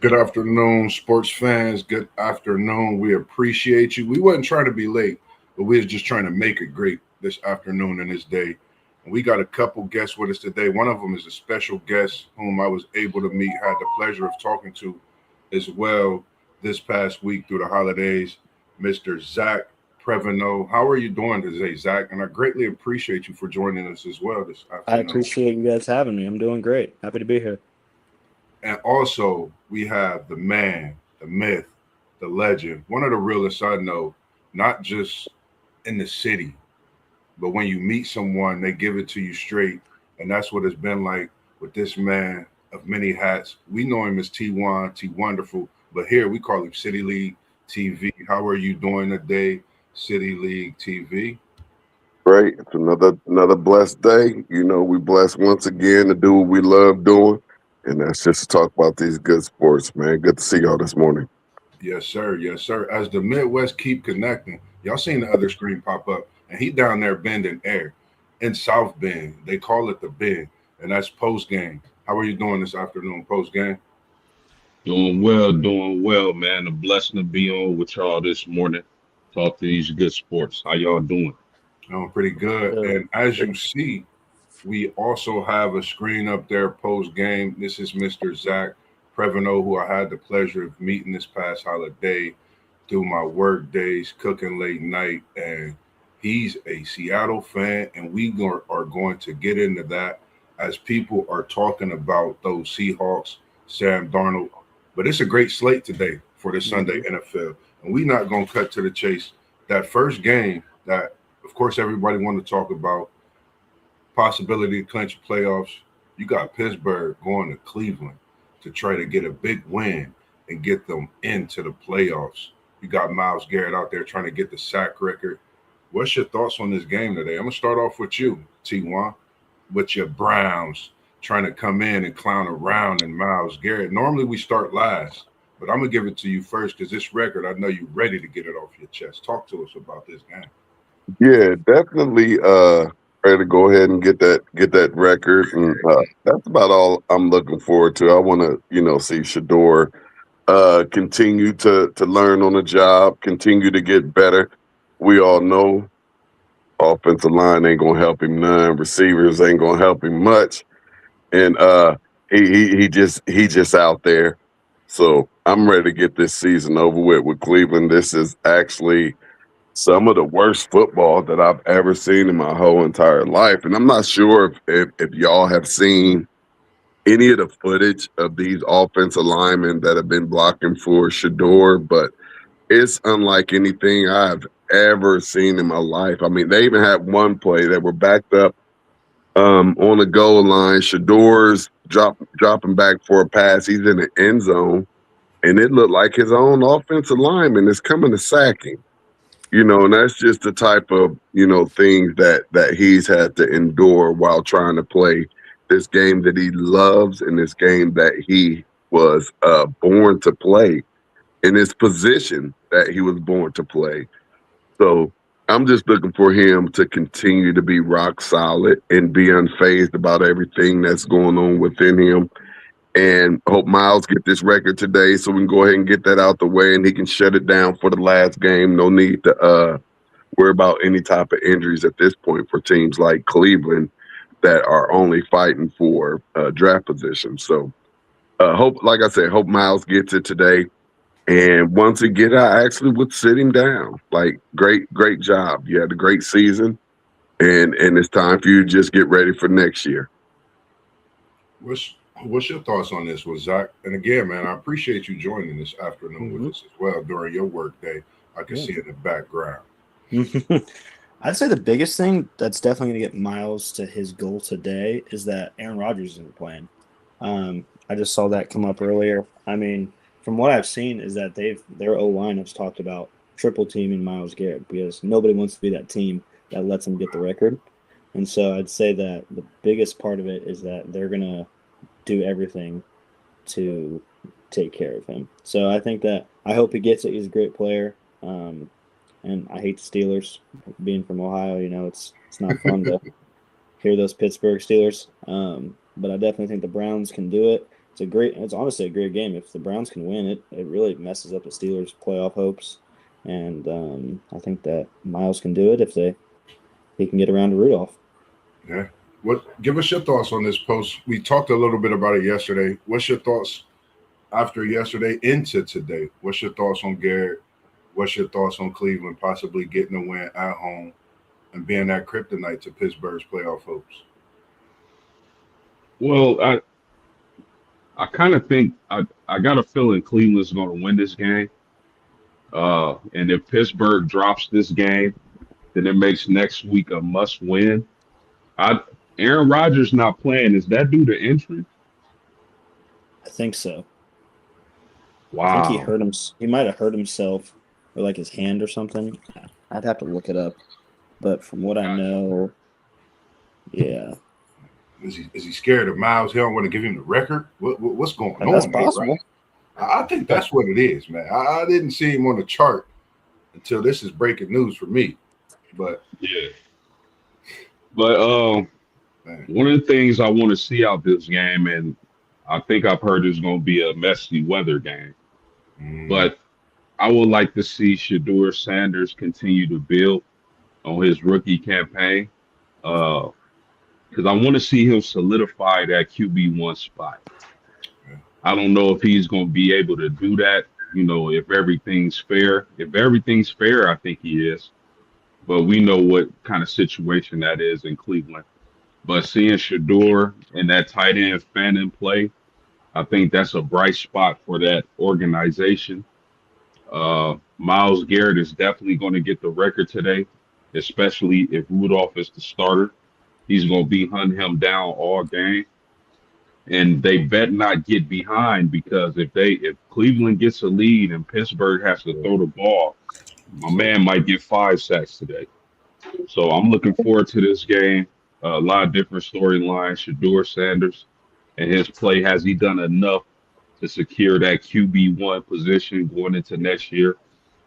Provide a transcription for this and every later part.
Good afternoon, sports fans. Good afternoon. We appreciate you. We wasn't trying to be late, but we was just trying to make it great this afternoon and this day. And we got a couple guests with us today. One of them is a special guest whom I was able to meet, had the pleasure of talking to as well this past week through the holidays, Mr. Zach Previno. How are you doing today, Zach? And I greatly appreciate you for joining us as well this I afternoon. appreciate you guys having me. I'm doing great. Happy to be here. And also, we have the man, the myth, the legend, one of the realest I know, not just in the city, but when you meet someone, they give it to you straight. And that's what it's been like with this man of many hats. We know him as T1, T Wonderful, but here we call him City League TV. How are you doing today, City League TV? Great. It's another blessed day. We blessed once again to do what we love doing. And that's just to talk about these good sports, man. Good to see y'all this morning. Yes, sir. Yes, sir. As the Midwest keep connecting, y'all seen the other screen pop up, and he down there bending air in South Bend. They call it the Bend, and that's post game. How are you doing this afternoon, post game? Doing well, man. A blessing to be on with y'all this morning. Talk to these good sports. How y'all doing? Pretty good. Good. And as you see, we also have a screen up there post game. This is Mr. Zach Previno, who I had the pleasure of meeting this past holiday through my work days, cooking late night. And he's a Seattle fan, and are going to get into that as people are talking about those Seahawks, Sam Darnold. But it's a great slate today for this Sunday hmm NFL. And we're not going to cut to the chase. That first game that, of course, everybody wanted to talk about, possibility to clinch playoffs. You got Pittsburgh going to Cleveland to try to get a big win and get them into the playoffs. You got Miles Garrett out there trying to get the sack record. What's your thoughts on this game today? I'm gonna start off with you, T1, with your Browns trying to come in and clown around and Miles Garrett. Normally we start last, but I'm gonna give it to you first because this record, I know you're ready to get it off your chest. Talk to us about this game. Yeah, definitely ready to go ahead and get that record. And that's about all I'm looking forward to. I wanna, see Shador continue to learn on the job, continue to get better. We all know offensive line ain't gonna help him none, receivers ain't gonna help him much. And he just out there. So I'm ready to get this season over with Cleveland. This is actually some of the worst football that I've ever seen in my whole entire life. And I'm not sure if y'all have seen any of the footage of these offensive linemen that have been blocking for Shador, but it's unlike anything I've ever seen in my life. I mean, they even had one play that were backed up on the goal line. Shador's dropping back for a pass. He's in the end zone, and it looked like his own offensive lineman is coming to sack him. And that's just the type of things that he's had to endure while trying to play this game that he loves and this game that he was born to play in his position that he was born to play. So I'm just looking for him to continue to be rock solid and be unfazed about everything that's going on within him. And hope Miles get this record today so we can go ahead and get that out the way and he can shut it down for the last game. No need to worry about any type of injuries at this point for teams like Cleveland that are only fighting for draft position. So hope, like I said, hope Miles gets it today. And once he get, I actually would sit him down. Like, great job. You had a great season, and it's time for you to just get ready for next year. What's your thoughts on this, with Zach? And again, man, I appreciate you joining this afternoon with hmm us as well during your work day. I can Yeah. see it in the background. I'd say the biggest thing that's definitely going to get Miles to his goal today is that Aaron Rodgers isn't playing. I just saw that come up earlier. I mean, from what I've seen is that their O line has talked about triple teaming Miles Garrett because nobody wants to be that team that lets him get the record. And so I'd say that the biggest part of it is that they're gonna do everything to take care of him. So I think that I hope he gets it. He's a great player. And I hate the Steelers. Being from Ohio, it's not fun to hear those Pittsburgh Steelers. But I definitely think the Browns can do it. It's honestly a great game. If the Browns can win it, it really messes up the Steelers' playoff hopes. And I think that Miles can do it if he can get around to Rudolph. Yeah. Give us your thoughts on this post. We talked a little bit about it yesterday. What's your thoughts after yesterday into today? What's your thoughts on Garrett? What's your thoughts on Cleveland possibly getting a win at home and being that kryptonite to Pittsburgh's playoff hopes? Well, I kind of think I got a feeling Cleveland's going to win this game. And if Pittsburgh drops this game, then it makes next week a must win. I Aaron Rodgers not playing. Is that due to injury? I think so. I think he Wow. hurt him. He might have hurt himself or like his hand or something. I'd have to look it up. But from what I know, yeah. Is he scared of Miles? He don't want to give him the record? What's going on? That's man, possible. right? I think that's what it is, man. I didn't see him on the chart until this is breaking news for me. But Yeah. But man, one of the things I want to see out this game, and I think I've heard it's going to be a messy weather game, but I would like to see Shador Sanders continue to build on his rookie campaign because I want to see him solidify that QB1 spot. I don't know if he's going to be able to do that, if everything's fair. If everything's fair, I think he is. But we know what kind of situation that is in Cleveland. But seeing Shador and that tight end Fannin play, I think that's a bright spot for that organization. Myles Garrett is definitely going to get the record today, especially if Rudolph is the starter. He's going to be hunting him down all game. And they bet not get behind because if Cleveland gets a lead and Pittsburgh has to throw the ball, my man might get 5 sacks today. So I'm looking forward to this game. A lot of different storylines. Shador Sanders and his play. Has he done enough to secure that QB1 position going into next year,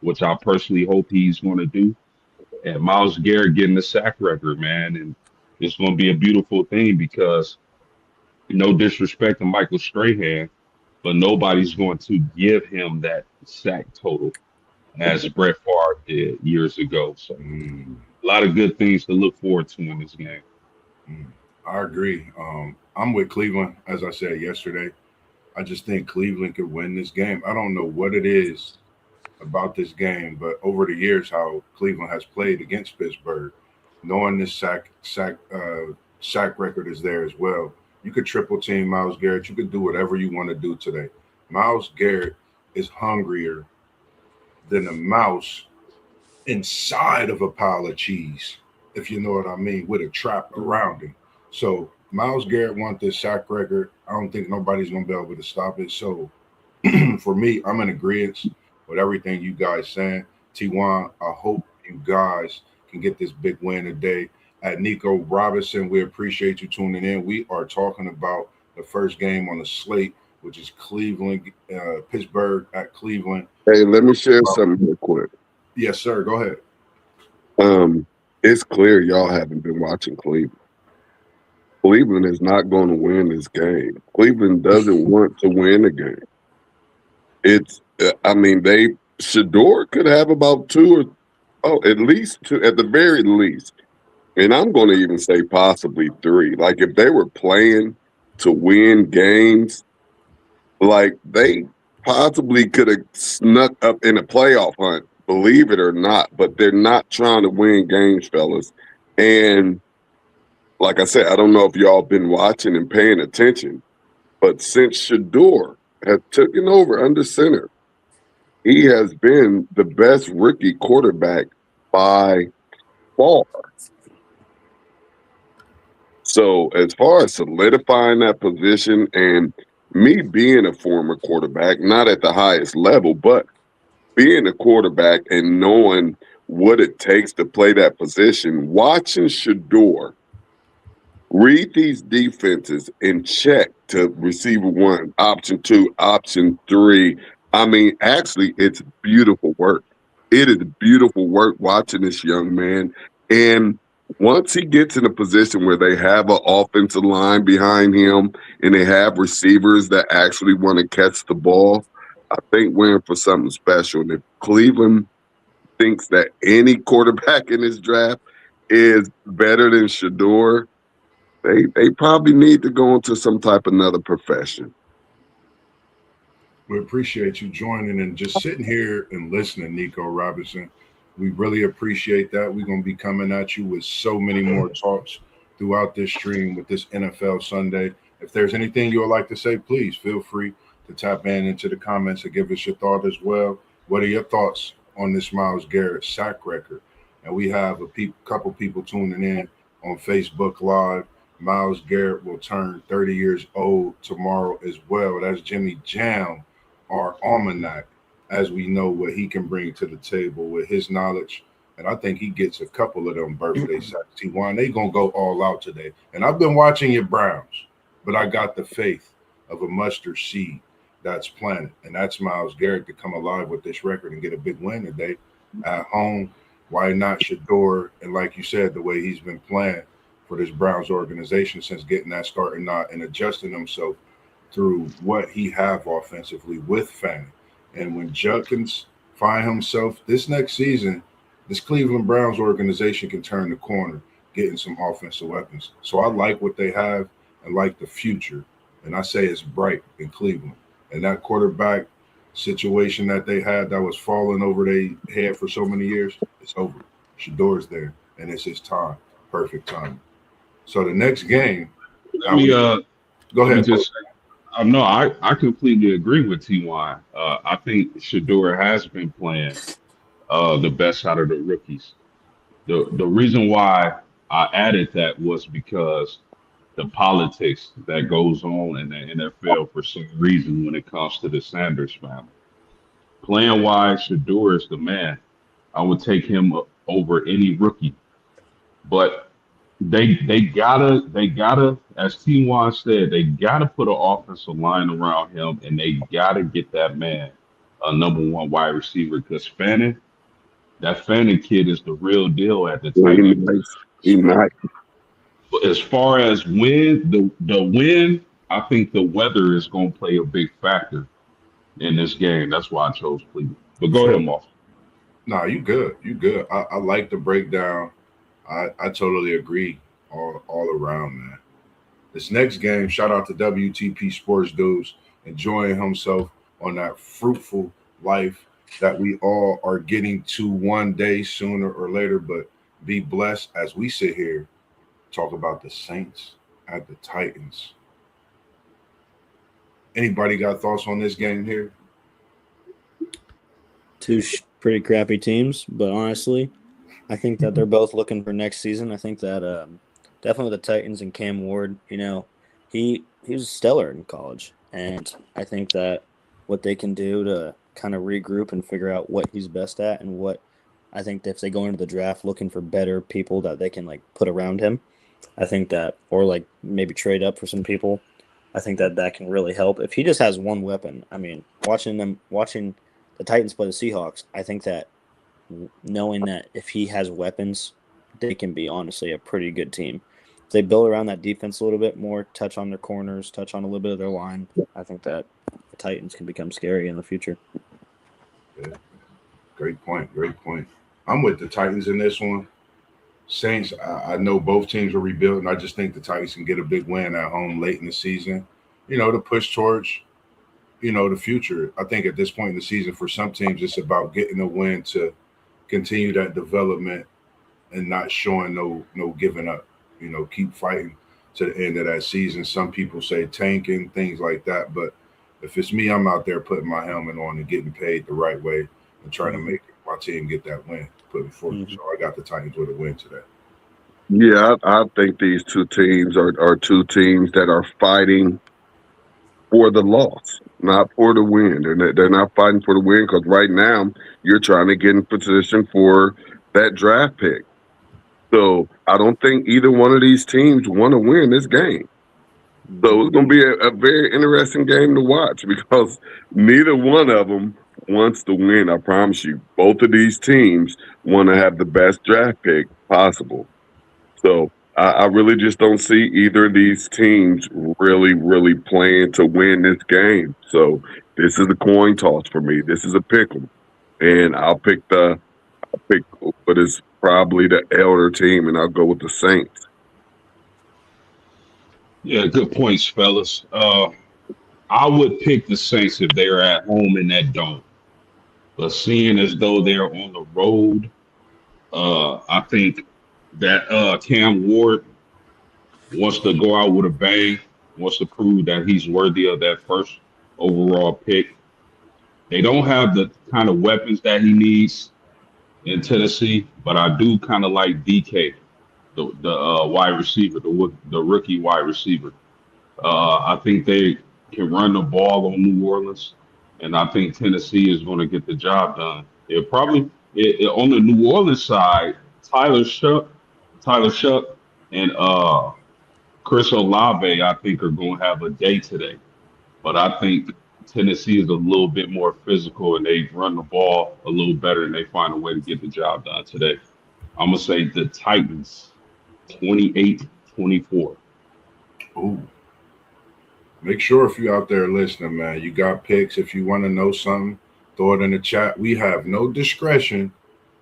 which I personally hope he's going to do? And Myles Garrett getting the sack record, man. And it's going to be a beautiful thing because no disrespect to Michael Strahan, but nobody's going to give him that sack total as Brett Favre did years ago. So a lot of good things to look forward to in this game. I agree. I'm with Cleveland, as I said yesterday. I just think Cleveland could win this game. I don't know what it is about this game, but over the years, how Cleveland has played against Pittsburgh, knowing this sack record is there as well. You could triple team Myles Garrett. You could do whatever you want to do today. Myles Garrett is hungrier than a mouse inside of a pile of cheese, if you know what I mean, with a trap around him. So Myles Garrett wants this sack record. I don't think nobody's going to be able to stop it. So for me, I'm in agreement with everything you guys saying. T1, I hope you guys can get this big win today. At Nico Robinson, we appreciate you tuning in. We are talking about the first game on the slate, which is Pittsburgh at Cleveland. Hey, let me share something real quick. Yes, sir. Go ahead. It's clear y'all haven't been watching Cleveland. Cleveland is not going to win this game. Cleveland doesn't want to win a game. Shador could have about at least two, at the very least. And I'm going to even say possibly 3. Like, if they were playing to win games, like, they possibly could have snuck up in a playoff hunt, believe it or not. But they're not trying to win games, fellas. And like I said, I don't know if y'all been watching and paying attention, but since Shador has taken over under center, he has been the best rookie quarterback by far. So as far as solidifying that position, and me being a former quarterback, not at the highest level, but being a quarterback and knowing what it takes to play that position, watching Shador read these defenses and check to receiver 1, option 2, option 3. I mean, actually, it's beautiful work. It is beautiful work watching this young man. And once he gets in a position where they have an offensive line behind him and they have receivers that actually want to catch the ball, I think we're in for something special. And if Cleveland thinks that any quarterback in this draft is better than Shador, they probably need to go into some type of another profession. We appreciate you joining and just sitting here and listening, Nico Robinson. We really appreciate that. We're going to be coming at you with so many more talks throughout this stream with this NFL Sunday. If there's anything you would like to say, please feel free to tap in into the comments and give us your thought as well. What are your thoughts on this Myles Garrett sack record? And we have a couple people tuning in on Facebook Live. Myles Garrett will turn 30 years old tomorrow as well. That's Jimmy Jam, our almanac, as we know what he can bring to the table with his knowledge. And I think he gets a couple of them birthday sacks. T1, they going to go all out today. And I've been watching your Browns, but I got the faith of a mustard seed that's planted. And that's Myles Garrett to come alive with this record and get a big win today at home. Why not Shador? And like you said, the way he's been playing for this Browns organization since getting that start and adjusting himself through what he have offensively with Fanning. And when Judkins find himself this next season, this Cleveland Browns organization can turn the corner, getting some offensive weapons. So I like what they have and like the future. And I say it's bright in Cleveland. And that quarterback situation that they had that was falling over their head for so many years, it's over. Shador's there, and it's his time. Perfect time. So the next game. Go ahead. No, I completely agree with Ty. I think Shador has been playing the best out of the rookies. The reason why I added that was because the politics that goes on in the NFL for some reason when it comes to the Sanders family. Playing wise, Shador is the man. I would take him over any rookie. But they gotta, as T1 said, they gotta put an offensive line around him, and they gotta get that man a number one wide receiver because that Fanning kid is the real deal at the time. He nice. But as far as the win, I think the weather is going to play a big factor in this game. That's why I chose Cleveland. But go ahead, Moss. No, you good. You good. I like the breakdown. I totally agree all around, man. This next game, shout out to WTP Sports Dudes, enjoying himself on that fruitful life that we all are getting to one day sooner or later. But be blessed as we sit here, talk about the Saints at the Titans. Anybody got thoughts on this game here? Two pretty crappy teams, but honestly, I think that they're both looking for next season. I think that definitely the Titans and Cam Ward, he was stellar in college. And I think that what they can do to kind of regroup and figure out what he's best at and what I think that if they go into the draft looking for better people that they can put around him, I think that, or maybe trade up for some people, I think that can really help. If he just has one weapon, I mean, watching the Titans play the Seahawks, I think that knowing that if he has weapons, they can be honestly a pretty good team. If they build around that defense a little bit more, touch on their corners, touch on a little bit of their line, I think that the Titans can become scary in the future. Yeah. Great point. I'm with the Titans in this one. Saints, I know both teams are rebuilding. I just think the Titans can get a big win at home late in the season, to push towards, the future. I think at this point in the season, for some teams, it's about getting a win to continue that development and not showing no giving up. Keep fighting to the end of that season. Some people say tanking, things like that. But if it's me, I'm out there putting my helmet on and getting paid the right way and trying to make my team get that win. Put before you. So I got the Titans with a win today. Yeah, I think these two teams are two teams that are fighting for the loss, not for the win. They're not fighting for the win because right now you're trying to get in position for that draft pick. So I don't think either one of these teams want to win this game. So it's going to be a very interesting game to watch because neither one of them wants to win. I promise you, both of these teams want to have the best draft pick possible. So I really just don't see either of these teams really, really playing to win this game. So this is a coin toss for me. This is a pick 'em, and I'll pick what is probably the elder team, and I'll go with the Saints. Yeah, good points, fellas. I would pick the Saints if they are at home in that dome. But seeing as though they're on the road, I think that Cam Ward wants to go out with a bang, wants to prove that he's worthy of that first overall pick. They don't have the kind of weapons that he needs in Tennessee, but I do kind of like DK, the wide receiver, the rookie wide receiver. I think they can run the ball on New Orleans, and I think Tennessee is going to get the job done. On the New Orleans side, Tyler Shuck, Tyler Shuck, and Chris Olave, I think, are going to have a day today. But I think Tennessee is a little bit more physical, and they run the ball a little better, and they find a way to get the job done today. I'm gonna say the Titans, 28-24. Ooh. Make sure if you out there listening, man, you got picks. If you want to know something, throw it in the chat. We have no discretion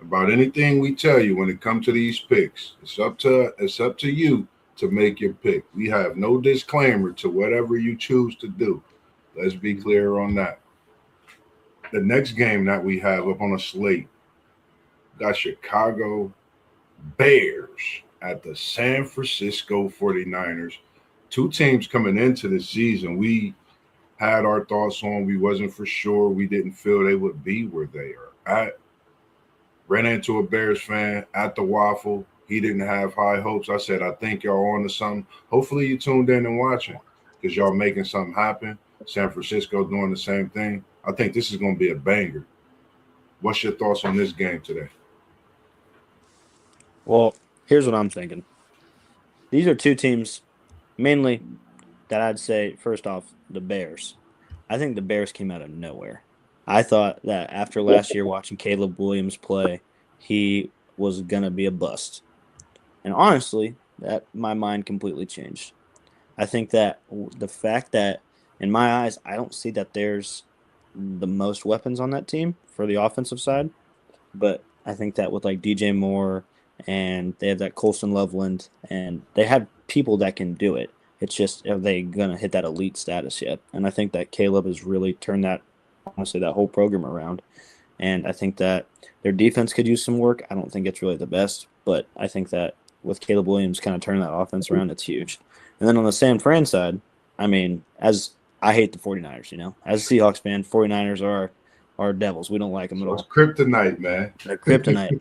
about anything we tell you when it comes to these picks. It's up to you to make your pick. We have no disclaimer to whatever you choose to do. Let's be clear on that. The next game that we have up on a slate got Chicago Bears at the San Francisco 49ers. Two teams coming into the season. We had our thoughts on. We wasn't for sure. We didn't feel they would be where they are at. Ran into a Bears fan at the Waffle. He didn't have high hopes. I said, I think y'all on to something. Hopefully you tuned in and watching because y'all making something happen. San Francisco doing the same thing. I think this is going to be a banger. What's your thoughts on this game today? Well, here's what I'm thinking. These are two teams, mainly, that I'd say, first off, the Bears. I think the Bears came out of nowhere. I thought that after last year watching Caleb Williams play, he was going to be a bust. And honestly, that my mind completely changed. I think that the fact that, in my eyes, I don't see that there's the most weapons on that team for the offensive side. But I think that with like DJ Moore and they have that Colson Loveland and they have people that can do it. It's just are they gonna hit that elite status yet? And I think that Caleb has really turned that honestly that whole program around. And I think that their defense could use some work. I don't think it's really the best, but I think that with Caleb Williams kind of turning that offense around, it's huge. And then on the San Fran side, I mean, as I hate the 49ers, as a Seahawks fan, 49ers are devils. We don't like them at all. It's kryptonite, man. They're kryptonite.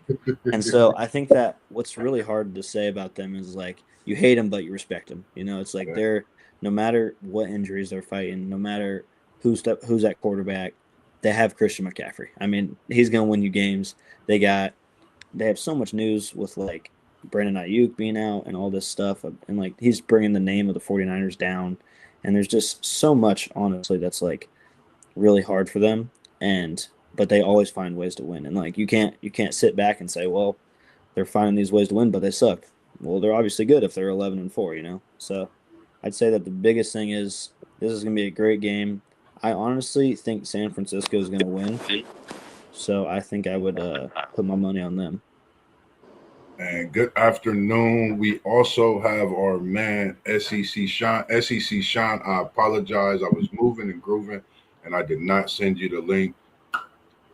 And so I think that what's really hard to say about them is like you hate them, but you respect them. It's like they're no matter what injuries they're fighting, no matter who's at quarterback, they have Christian McCaffrey. I mean, he's going to win you games. They have so much news with like Brandon Ayuk being out and all this stuff. And like he's bringing the name of the 49ers down. And there's just so much, honestly, that's like really hard for them. But they always find ways to win. And like you can't sit back and say, well, they're finding these ways to win, but they suck. Well, they're obviously good if they're 11-4, So I'd say that the biggest thing is this is going to be a great game. I honestly think San Francisco is going to win. So I think I would put my money on them. And good afternoon. We also have our man SEC Sean. SEC Sean, I apologize. I was moving and grooving, and I did not send you the link.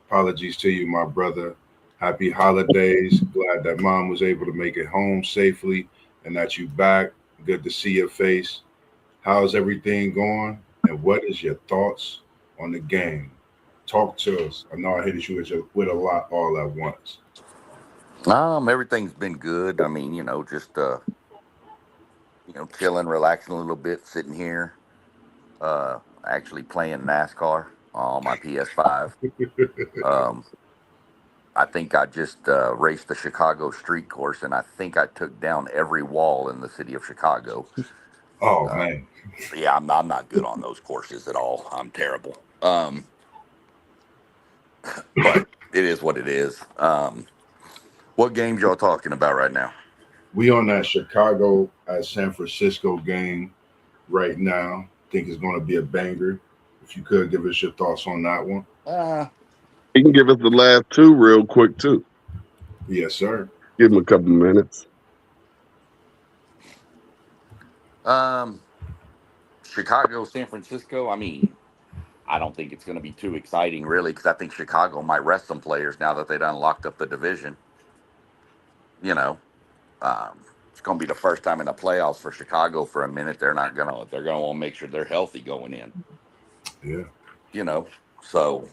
Apologies to you, my brother. Happy holidays. Glad that mom was able to make it home safely and that you back. Good to see your face. How's everything going? And what is your thoughts on the game? Talk to us. I know I hit you with a lot all at once. Everything's been good. I mean, just chilling, relaxing a little bit, sitting here, actually playing NASCAR on my PS5. I think I just raced the Chicago street course, and I think I took down every wall in the city of Chicago. Oh man, Yeah, I'm not good on those courses at all. I'm terrible. But it is what it is. What games y'all talking about right now? We on that Chicago at San Francisco game right now. Think it's going to be a banger. If you could give us your thoughts on that one. You can give us the last two real quick too. Yes, sir. Give him a couple minutes. Chicago, San Francisco. I mean, I don't think it's going to be too exciting, really, because I think Chicago might rest some players now that they done locked up the division. You know, it's going to be the first time in the playoffs for Chicago for a minute. They're going to want to make sure they're healthy going in. Yeah. You know, so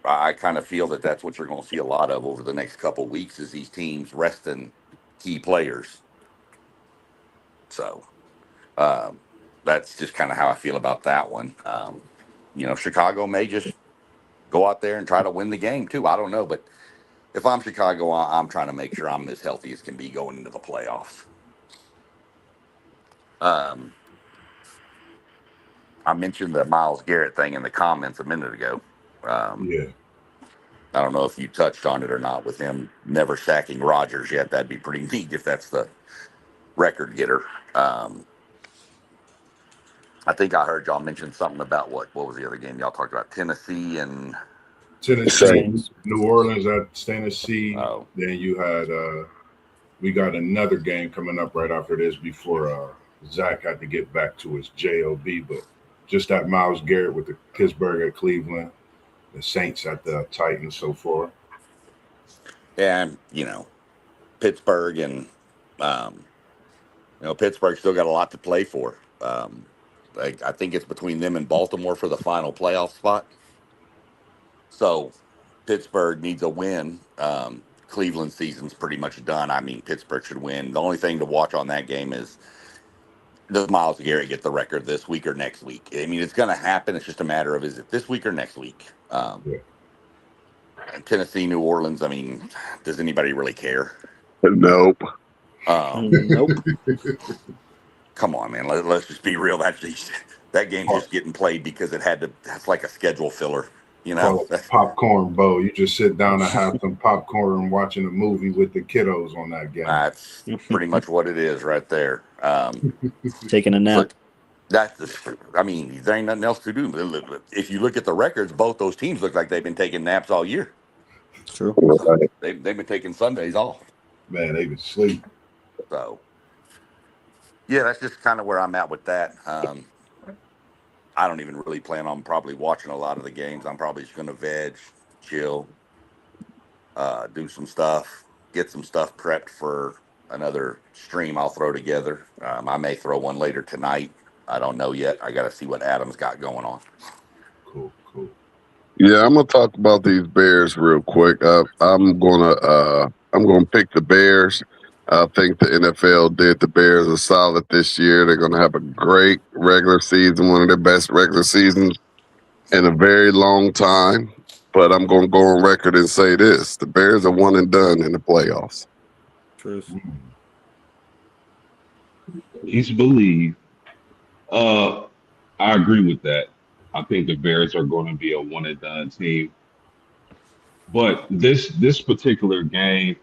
I kind of feel that that's what you're going to see a lot of over the next couple of weeks is these teams resting key players. So that's just kind of how I feel about that one. Chicago may just go out there and try to win the game too. I don't know, but if I'm Chicago, I'm trying to make sure I'm as healthy as can be going into the playoffs. I mentioned the Myles Garrett thing in the comments a minute ago. Yeah. I don't know if you touched on it or not with him never sacking Rodgers yet. That'd be pretty neat if that's the record getter. I think I heard y'all mention something about what was the other game y'all talked about? Tennessee and Tennessee, New Orleans at Tennessee. Oh. Then you had we got another game coming up right after this before Zach had to get back to his job. But just that Myles Garrett with the Pittsburgh at Cleveland, the Saints at the Titans so far. And Pittsburgh and Pittsburgh still got a lot to play for. I think it's between them and Baltimore for the final playoff spot. So Pittsburgh needs a win. Cleveland season's pretty much done. I mean, Pittsburgh should win. The only thing to watch on that game is, does Myles Garrett get the record this week or next week? I mean, it's going to happen. It's just a matter of, is it this week or next week? Yeah. Tennessee, New Orleans, I mean, does anybody really care? Nope. Nope. Come on, man. Let's just be real. That game's just getting played because that's like a schedule filler. Call it popcorn bowl. You just sit down and have some popcorn and watching a movie with the kiddos on that game. That's pretty much what it is right there. Taking a nap. There ain't nothing else to do. If you look at the records, both those teams look like they've been taking naps all year. True. They've been taking Sundays off. Man, they been sleep. So, yeah, that's just kind of where I'm at with that. I don't even really plan on probably watching a lot of the games. I'm probably just going to veg, chill, do some stuff, get some stuff prepped for another stream I'll throw together. I may throw one later tonight. I don't know yet. I got to see what Adam's got going on. Cool. Yeah, I'm gonna talk about these Bears real quick. I'm gonna pick the Bears. I think the NFL did the Bears a solid this year. They're gonna have a great regular season, one of their best regular seasons in a very long time. But I'm gonna go on record and say this: the Bears are one and done in the playoffs. Truth. Please believe. I agree with that. I think the Bears are going to be a one and done team. But this particular game,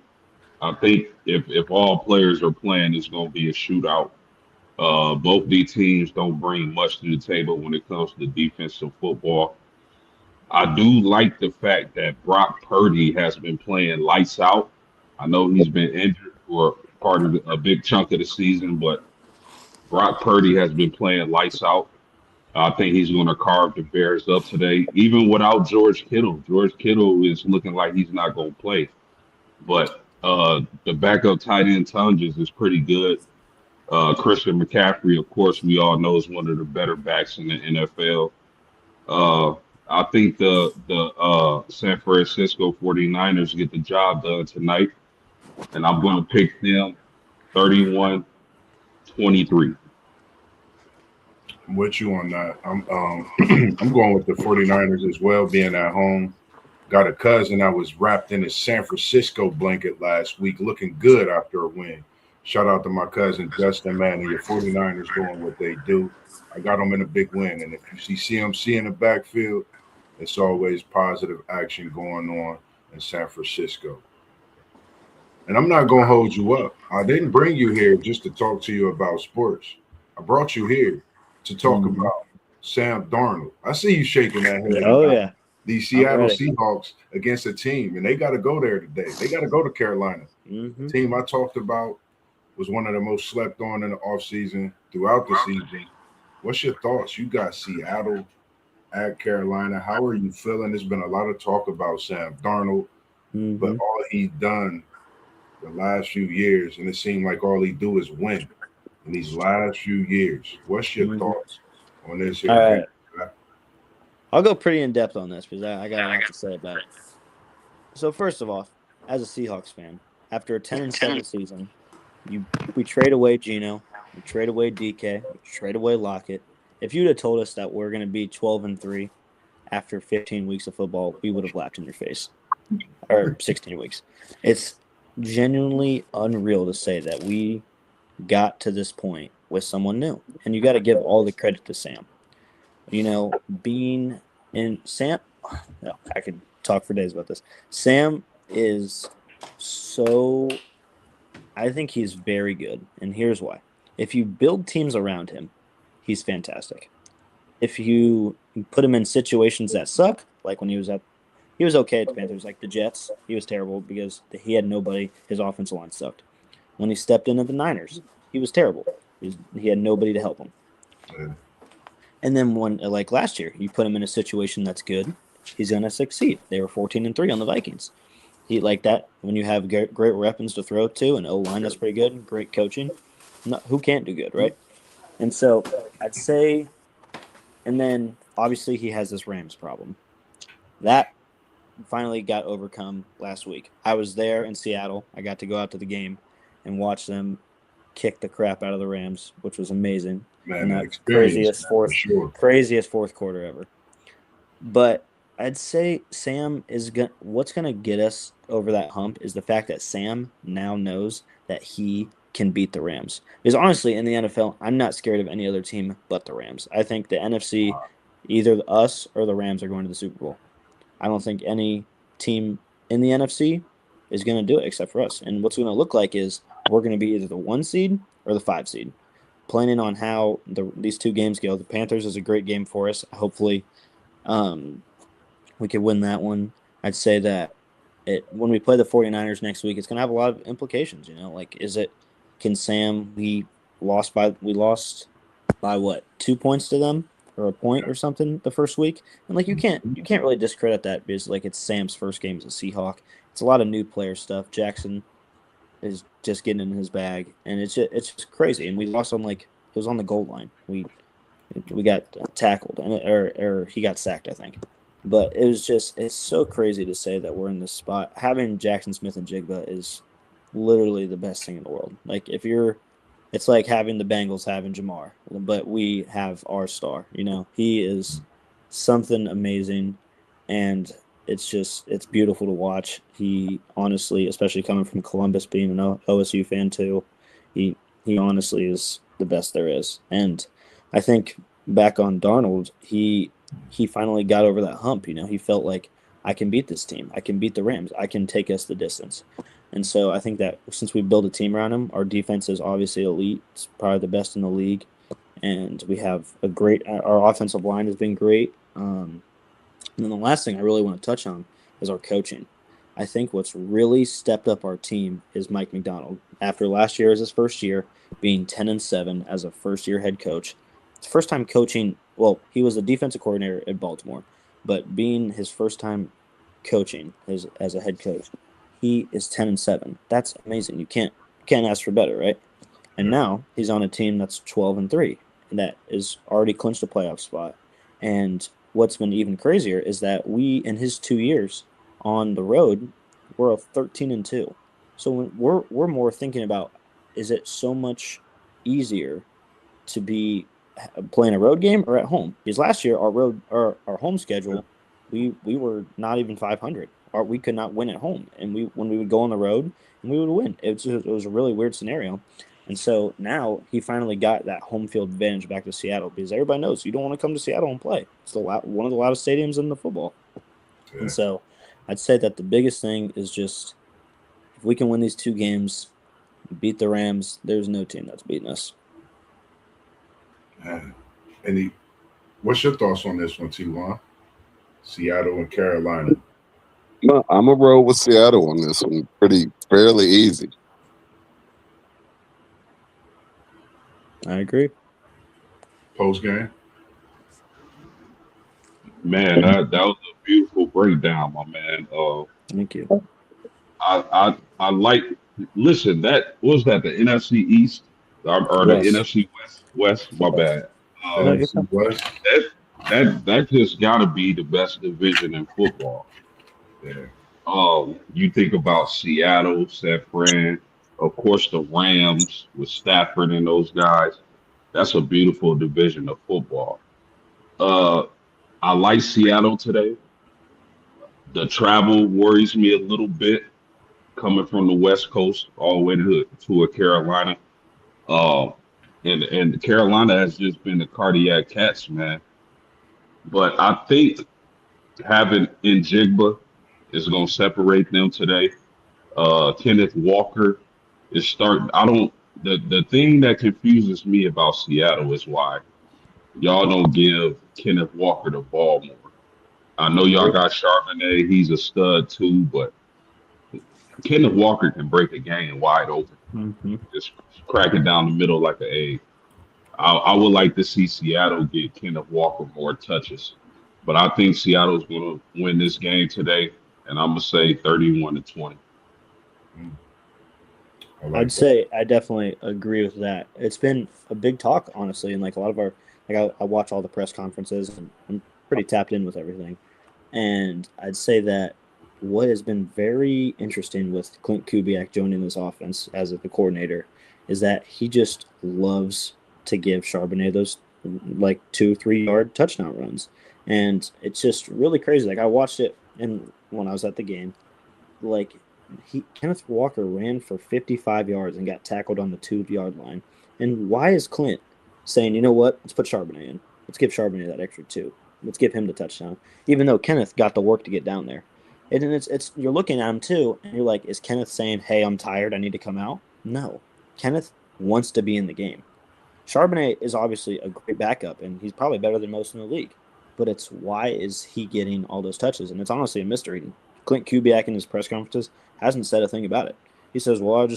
I think if all players are playing, it's going to be a shootout. Both these teams don't bring much to the table when it comes to defensive football. I do like the fact that Brock Purdy has been playing lights out. I know he's been injured for a big chunk of the season, but Brock Purdy has been playing lights out. I think he's going to carve the Bears up today, even without George Kittle. George Kittle is looking like he's not going to play. But the backup tight end Tunges is pretty good. Christian McCaffrey, of course, we all know is one of the better backs in the NFL. I think the San Francisco 49ers get the job done tonight, and I'm going to pick them 31-23. I'm with you on that. I'm going with the 49ers as well, being at home. Got a cousin that was wrapped in his San Francisco blanket last week, looking good after a win. Shout out to my cousin Justin, man, and your 49ers doing what they do. I got them in a big win. And if you see CMC in the backfield, it's always positive action going on in San Francisco. And I'm not gonna hold you up. I didn't bring you here just to talk to you about sports. I brought you here to talk Mhm. about Sam Darnold. I see you shaking that head Oh about yeah, the I'm Seattle ready. Seahawks against a team, and they got to go there today. They got to go to Carolina. The Hmm. team I talked about was one of the most slept on in the offseason throughout the season. What's your thoughts? You got Seattle at Carolina. How are you feeling? There's been a lot of talk about Sam Darnold, but Hmm. all he's done the last few years, and it seemed like all he do is win in these last few years. What's your Hmm. thoughts on this All here game? right, I'll go pretty in depth on this because I got a lot to say about it. So first of all, as a Seahawks fan, after a 10-7 season, you we trade away Geno, we trade away DK, we trade away Lockett. If you'd have told us that we're going to be 12-3 after 15 weeks of football, we would have laughed in your face. Or 16 weeks. It's genuinely unreal to say that we got to this point with someone new. And you got to give all the credit to Sam. Being in Sam, no, I could talk for days about this. Sam is so, I think he's very good. And here's why. If you build teams around him, he's fantastic. If you put him in situations that suck, like when he was okay at the Panthers, like the Jets, he was terrible because he had nobody. His offensive line sucked. When he stepped into the Niners, he was terrible. He had nobody to help him. Yeah. And then when, like last year, you put him in a situation that's good, he's gonna succeed. They were 14-3 on the Vikings. He like that when you have great weapons to throw to, an O line that's pretty good, great coaching. Who can't do good, right? And so I'd say, and then obviously he has this Rams problem that finally got overcome last week. I was there in Seattle. I got to go out to the game and watch them kick the crap out of the Rams, which was amazing. Man, And the that experience for sure. craziest fourth quarter ever. But I'd say Sam is what's gonna get us over that hump is the fact that Sam now knows that he can beat the Rams. Because honestly, in the NFL, I'm not scared of any other team but the Rams. I think the NFC, either us or the Rams are going to the Super Bowl. I don't think any team in the NFC is going to do it except for us. And what's going to look like is we're going to be either the 1 seed or the 5 seed, planning on how these two games go. The Panthers is a great game for us. Hopefully, um, we could win that one. I'd say that when we play the 49ers next week, it's going to have a lot of implications. Like can Sam? We lost by what, 2 points to them or a point or something the first week, and like you can't really discredit that because like it's Sam's first game as a Seahawk. It's a lot of new player stuff. Jackson is just getting in his bag, and it's just crazy. And we lost on like it was on the goal line. We got tackled or he got sacked, I think. But it's so crazy to say that we're in this spot. Having Jackson Smith and Jigba is literally the best thing in the world. Like it's like having the Bengals having Jamar, but we have our star. He is something amazing, and it's beautiful to watch. He honestly, especially coming from Columbus, being an OSU fan too, he he honestly is the best there is. And I think back on Darnold, he finally got over that hump. He felt like I can beat this team. I can beat the Rams. I can take us the distance. And so I think that since we build a team around him, our defense is obviously elite. It's probably the best in the league. And we have our offensive line has been great. And then the last thing I really want to touch on is our coaching. I think what's really stepped up our team is Mike McDonald. After last year as his first year, being 10-7 as a first year head coach, it's first time coaching. Well, he was the defensive coordinator at Baltimore, but being his first time coaching as a head coach, he is 10-7. That's amazing. You can't ask for better, right? And Yeah. now he's on a team that's 12-3, and that is already clinched a playoff spot. And what's been even crazier is that we, in his 2 years on the road, we're a 13-2. So we're more thinking about, is it so much easier to be playing a road game or at home? Because last year our home schedule, we were not even 500. Or we could not win at home, and when we would go on the road and we would win. It was a really weird scenario. And so now he finally got that home field advantage back to Seattle because everybody knows you don't want to come to Seattle and play. It's one of the loudest stadiums in the football. And Yeah. so I'd say that the biggest thing is just If we can win these 2 games, beat the Rams, there's no team that's beating us. What's your thoughts on this one, T1? Seattle and Carolina. No, I'm a roll with Seattle on this one. Fairly easy. I agree. Post game. Man, that was a beautiful breakdown, my man. Thank you. I like. Listen, that was that the NFC East or the West. NFC West. West, my bad. No, you're NFC West. That just got to be the best division in football. Yeah. You think about Seattle, San Fran, of course the Rams with Stafford and those guys. That's a beautiful division of football. I like Seattle today. The travel worries me a little bit coming from the West Coast all the way to a Carolina. Uh, and Carolina has just been the cardiac cats, man. But I think having Njigba is going to separate them today. Kenneth Walker is starting. I don't. The thing that confuses me about Seattle is why y'all don't give Kenneth Walker the ball more. I know y'all got Charbonnet. He's a stud too, but Kenneth Walker can break a game wide open. Mm-hmm. Just crack it down the middle like an egg. I would like to see Seattle get Kenneth Walker more touches, but I think Seattle's going to win this game today, and I'm gonna say 31-20. I'd say I definitely agree with that. It's been a big talk, honestly, and like a lot of our, like I watch all the press conferences, and I'm pretty tapped in with everything. And I'd say that what has been very interesting with Clint Kubiak joining this offense as the coordinator is that he just loves to give Charbonnet those like 2-3 yard touchdown runs, and it's just really crazy. Like I watched it, and when I was at the game, like Kenneth Walker ran for 55 yards and got tackled on the 2-yard line. And why is Clint saying, you know what, let's put Charbonnet in. Let's give Charbonnet that extra 2. Let's give him the touchdown, even though Kenneth got the work to get down there. And it's you're looking at him too, and you're like, is Kenneth saying, hey, I'm tired, I need to come out? No. Kenneth wants to be in the game. Charbonnet is obviously a great backup, and he's probably better than most in the league. But it's why is he getting all those touches? And it's honestly a mystery. Clint Kubiak in his press conferences hasn't said a thing about it. He says, well, I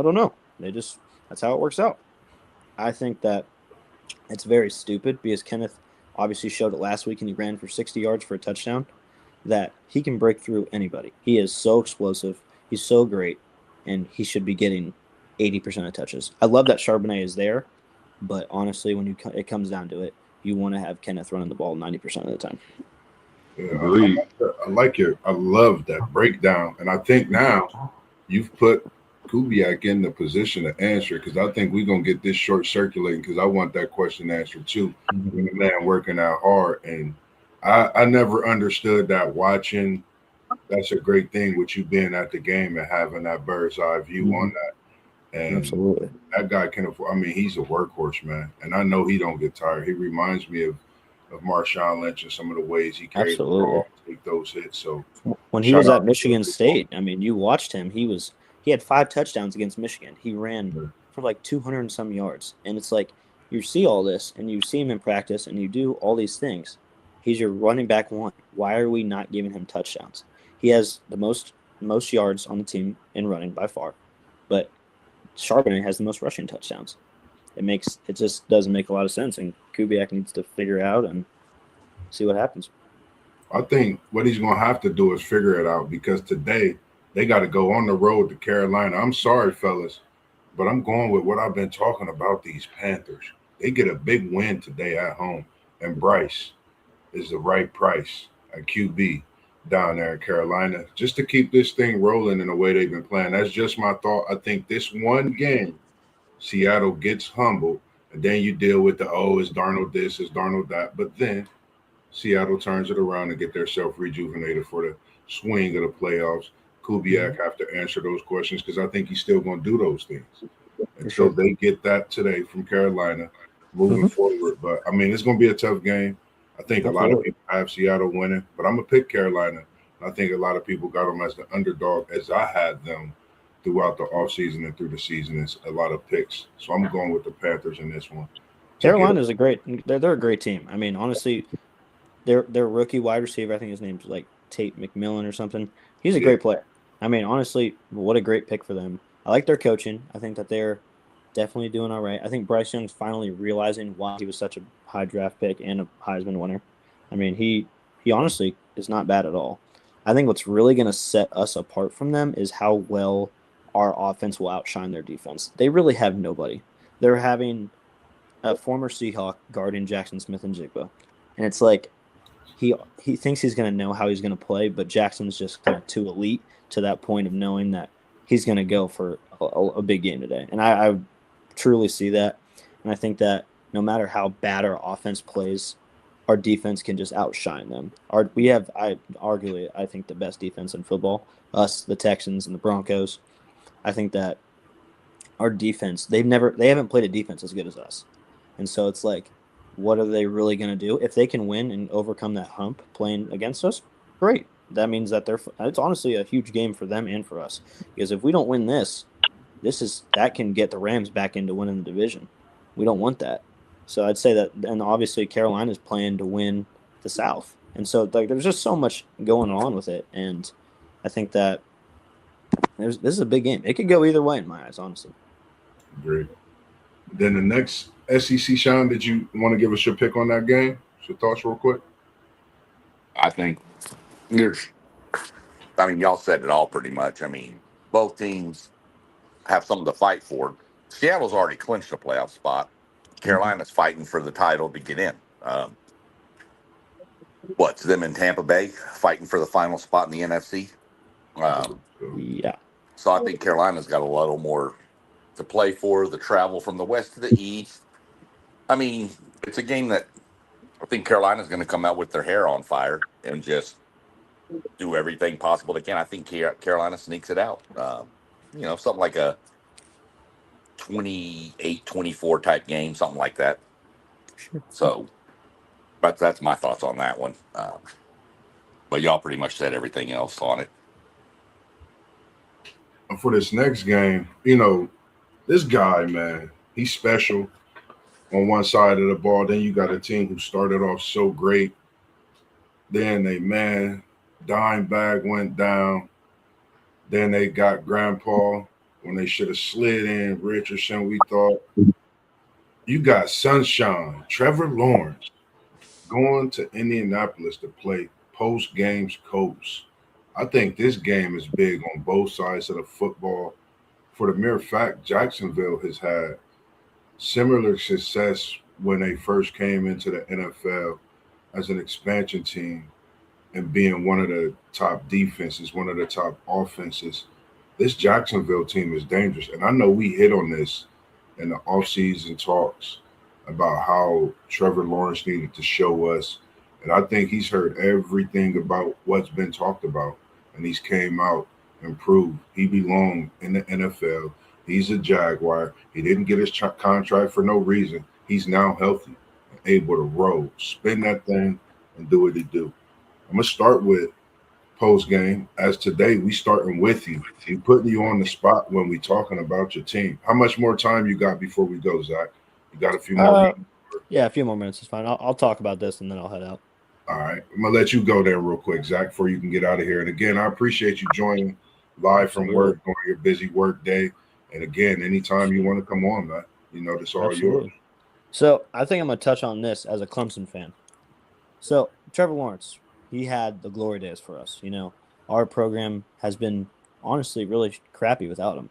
don't know. That's how it works out. I think that it's very stupid because Kenneth obviously showed it last week and he ran for 60 yards for a touchdown, that he can break through anybody. He is so explosive. He's so great, and he should be getting 80% of touches. I love that Charbonnet is there, but honestly, when it comes down to it, you want to have Kenneth running the ball 90% of the time. Yeah, I like it. I love that breakdown. And I think now you've put Kubiak in the position to answer, because I think we're going to get this short circulating, because I want that question answered too. When the man working out hard. And I never understood that watching. That's a great thing with you being at the game and having that bird's eye view on that. And absolutely, that guy can afford. I mean, he's a workhorse, man. And I know he don't get tired. He reminds me of Marshawn Lynch and some of the ways he carried the ball, take those hits. So when he was at Michigan State, I mean, you watched him. He had 5 touchdowns against Michigan. He ran for like 200 and some yards. And it's like you see all this and you see him in practice and you do all these things. He's your running back 1. Why are we not giving him touchdowns? He has the most yards on the team in running by far, but Charbonnet has the most rushing touchdowns. It just doesn't make a lot of sense, and Kubiak needs to figure it out and see what happens. I think what he's going to have to do is figure it out, because today they got to go on the road to Carolina. I'm sorry, fellas, but I'm going with what I've been talking about, these Panthers. They get a big win today at home, and Bryce is the right price at QB down there in Carolina, just to keep this thing rolling in the way they've been playing. That's just my thought. I think this one game, Seattle gets humbled, and then you deal with is Darnold this, is Darnold that. But then Seattle turns it around and get themselves rejuvenated for the swing of the playoffs. Kubiak have to answer those questions, because I think he's still going to do those things. And so they get that today from Carolina moving forward. But, I mean, it's going to be a tough game. I think a lot of people have Seattle winning, but I'm going to pick Carolina. I think a lot of people got them as the underdog, as I had them throughout the offseason and through the season is a lot of picks. So I'm going with the Panthers in this one. Carolina's they're a great team. I mean, honestly, their rookie wide receiver, I think his name's like Tate McMillan or something. He's a great player. I mean, honestly, what a great pick for them. I like their coaching. I think that they're definitely doing all right. I think Bryce Young's finally realizing why he was such a high draft pick and a Heisman winner. I mean, he honestly is not bad at all. I think what's really going to set us apart from them is how well our offense will outshine their defense. They really have nobody. They're having a former Seahawk guarding Jackson Smith and Jigba, and it's like he thinks he's going to know how he's going to play, but Jackson's just kind of too elite to that point of knowing that he's going to go for a big game today. And I truly see that, and I think that no matter how bad our offense plays, our defense can just outshine them. I think the best defense in football. Us, the Texans, and the Broncos. I think that our defense, they haven't played a defense as good as us, and so it's like, what are they really going to do if they can win and overcome that hump playing against us? Great. That means that it's honestly a huge game for them and for us, because if we don't win that can get the Rams back into winning the division. We don't want that. So I'd say that, and obviously Carolina's playing to win the South. And so there's just so much going on with it. And I think that this is a big game. It could go either way in my eyes, honestly. Great. Then the next SEC, Sean, did you want to give us your pick on that game? Your thoughts real quick? I think y'all said it all pretty much. I mean, both teams have something to fight for. Seattle's already clinched a playoff spot. Carolina's fighting for the title to get in. What's them in Tampa Bay fighting for the final spot in the NFC? Yeah. So I think Carolina's got a little more to play for. The travel from the west to the east. I mean, it's a game that I think Carolina's going to come out with their hair on fire and just do everything possible they can. I think Carolina sneaks it out. Something like a 28-24 type game, something like that. Sure. So, but that's my thoughts on that one. But y'all pretty much said everything else on it. For this next game, this guy, man, he's special on one side of the ball. Then you got a team who started off so great. Then dime bag went down. Then they got Grandpa when they should have slid in Richardson, we thought. You got Sunshine, Trevor Lawrence, going to Indianapolis to play post-games coach. I think this game is big on both sides of the football. For the mere fact, Jacksonville has had similar success when they first came into the NFL as an expansion team and being one of the top defenses, one of the top offenses. This Jacksonville team is dangerous. And I know we hit on this in the offseason talks about how Trevor Lawrence needed to show us. And I think he's heard everything about what's been talked about. And he's came out and proved he belonged in the NFL. He's a Jaguar. He didn't get his contract for no reason. He's now healthy and able to roll, spin that thing, and do what he do. I'm going to start with post-game. As today, we starting with you. We putting you on the spot when we talking about your team. How much more time you got before we go, Zach? You got a few more minutes? Yeah, a few more minutes is fine. I'll talk about this and then I'll head out. All right. I'm going to let you go there real quick, Zach, before you can get out of here. And again, I appreciate you joining live from work on your busy work day. And again, anytime you want to come on, man, this all yours. So I think I'm going to touch on this as a Clemson fan. So Trevor Lawrence, he had the glory days for us. Our program has been honestly really crappy without him.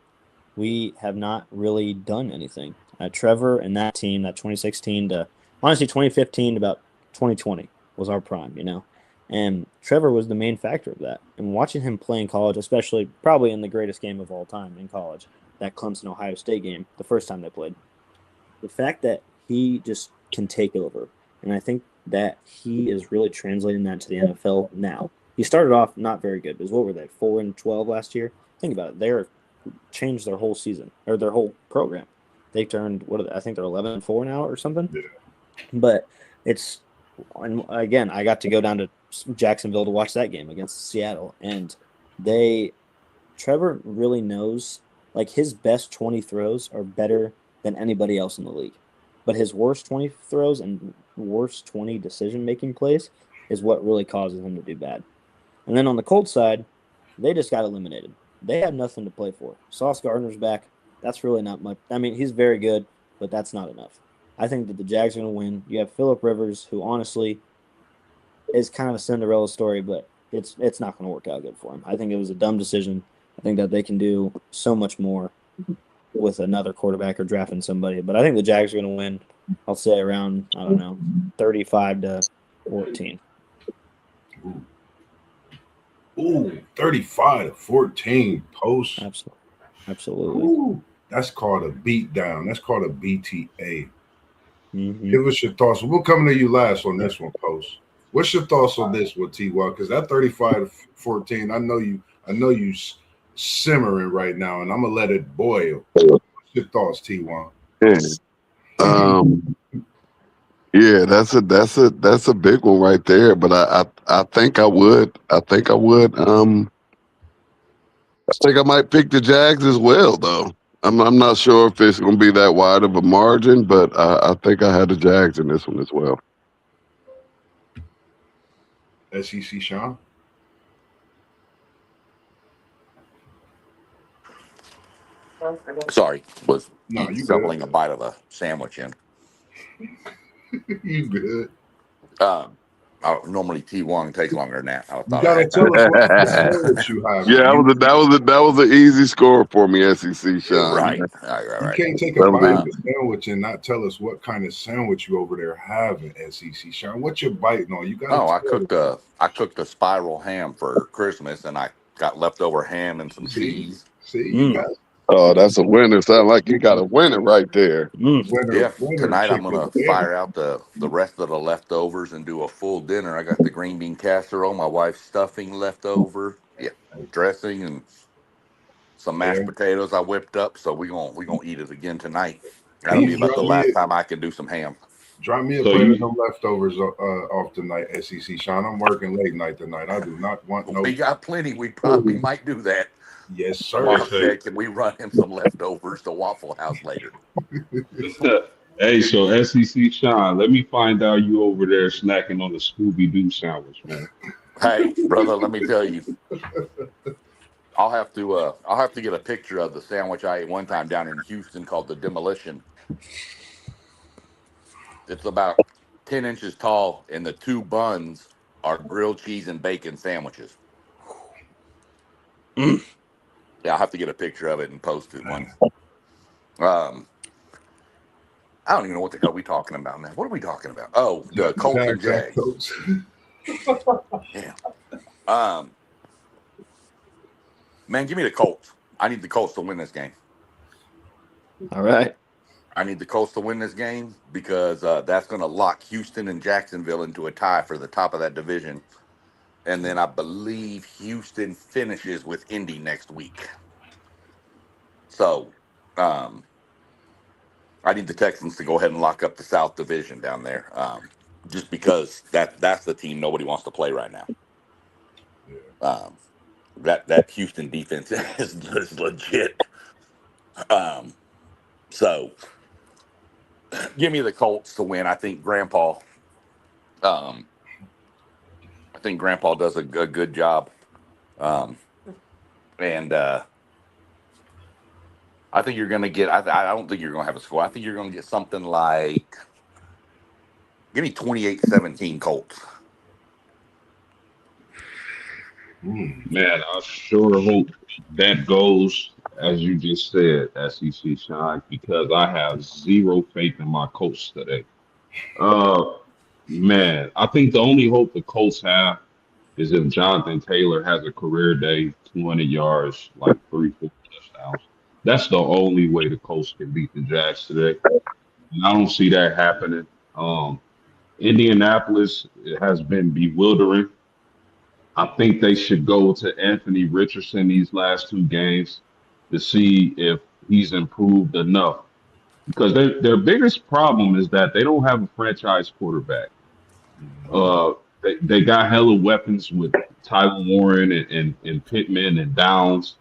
We have not really done anything. Trevor and that team, that 2016 to honestly 2015 to about 2020 was our prime, and Trevor was the main factor of that. And watching him play in college, especially probably in the greatest game of all time in college, that Clemson-Ohio State game, the first time they played, the fact that he just can take over. And I think that he is really translating that to the NFL now. He started off not very good, because what were they, 4-12 last year? Think about it. They're changed their whole season, or their whole program. They turned, I think they're 11-4 now or something. Yeah. But it's, and again, I got to go down to Jacksonville to watch that game against Seattle. And Trevor really knows like his best 20 throws are better than anybody else in the league. But his worst 20 throws and worst 20 decision-making plays is what really causes him to do bad. And then on the Colts side, they just got eliminated. They had nothing to play for. Sauce Gardner's back. That's really not much. I mean, he's very good, but that's not enough. I think that the Jags are going to win. You have Phillip Rivers, who honestly is kind of a Cinderella story, but it's not going to work out good for him. I think it was a dumb decision. I think that they can do so much more with another quarterback or drafting somebody. But I think the Jags are going to win, I'll say around, 35-14. Ooh, 35-14 post. Absolutely. Ooh, that's called a beatdown. That's called a BTA. Mm-hmm. Give us your thoughts. We're coming to you last on this one, Post. What's your thoughts on this one, T.Y.? Because that 35-14, I know you simmering right now, and I'm gonna let it boil. What's your thoughts, T.Y.? Yeah, that's a big one right there. But I think I would. I think I might pick the Jags as well, though. I'm not sure if it's going to be that wide of a margin, but I think I had the Jags in this one as well. SEC Sean? Sorry, was No, you shoveling good. a bite of a sandwich in. You good. Normally T1 takes longer than that. I You thought gotta tell us what kind of sandwich you have. Yeah, that was an easy score for me, SEC Sean. Right. You can't take a bite of a sandwich and not tell us what kind of sandwich you over there having, SEC Sean. What you biting on? You got. I cooked a spiral ham for Christmas, and I got leftover ham and some cheese. See, you got. Oh, that's a winner. Sound like you got a winner right there. Winner, tonight I'm chicken gonna dinner. fire out the rest of the leftovers and do a full dinner. I got the green bean casserole, my wife's stuffing left over, dressing, and some mashed potatoes I whipped up. So we gonna eat it again tonight. That'll be about the last time I can do some ham. Drop me a plate of them leftovers off tonight, SEC Sean. I'm working late night tonight. I do not want no. We got plenty. We probably might do that. Yes, sir. Can we run him some leftovers to Waffle House later? Hey, so SEC Sean, let me find out you over there snacking on the Scooby Doo sandwich, man. Hey, brother, let me tell you. I'll have to get a picture of the sandwich I ate one time down in Houston called the Demolition. It's about 10 inches tall, and the two buns are grilled cheese and bacon sandwiches. Yeah, I'll have to get a picture of it and post it once. I don't even know what the hell we're talking about, man. What are we talking about? Oh, the Colts and Jags. Yeah. Man, give me the Colts. I need the Colts to win this game. All right. I need the Colts to win this game because that's going to lock Houston and Jacksonville into a tie for the top of that division. And then I believe Houston finishes with Indy next week. So I need the Texans to go ahead and lock up the South Division down there, just because that's the team nobody wants to play right now. That Houston defense is legit. So give me the Colts to win. I think Grandpa does a good job. And I think you're going to get, I don't think you're going to have a score. I think you're going to get something like, give me 28-17 Colts. Man, I sure hope that goes as you just said, SEC Shine, because I have zero faith in my Colts today. Man, I think the only hope the Colts have is if Jonathan Taylor has a career day, 200 yards, like 3-4 touchdowns. That's the only way the Colts can beat the Jags today. And I don't see that happening. Indianapolis has been bewildering. I think they should go to Anthony Richardson these last two games to see if he's improved enough. Because their biggest problem is that they don't have a franchise quarterback. They got hella weapons with Tyler Warren and Pittman and Downs,